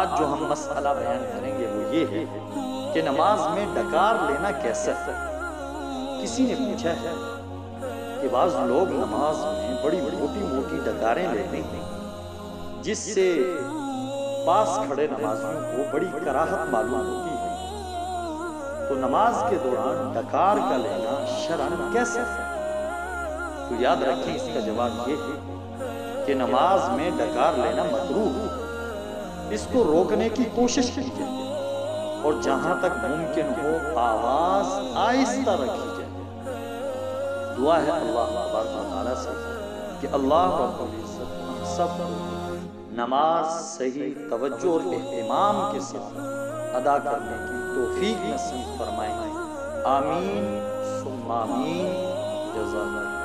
آج جو ہم مسئلہ بیان کریں گے وہ یہ ہے کہ نماز میں ڈکار لینا کیسا ہے۔ کسی نے پوچھا ہے کہ بعض لوگ نماز میں بڑی موٹی موٹی ڈکاریں لیتے ہیں جس سے پاس کھڑے نمازیوں کو بڑی کراہت معلوم ہوتی ہے، تو نماز کے دوران ڈکار کا لینا شرعاً کیسا ہے؟ تو یاد رکھیں اس کا جواب یہ ہے کہ نماز میں ڈکار لینا مکروہ ہے، اس کو روکنے کی کوشش کی جائے اور جہاں تک ممکن ہو آواز آہستہ رکھی جائے۔ دعا ہے اللہ تبارک و تعالیٰ سے کہ اللہ رب العزت ہم سب کو نماز صحیح توجہ اور اہتمام کے ساتھ ادا کرنے کی توفیق نصیب فرمائیں۔ آمین ثم آمین۔ جزاک اللہ۔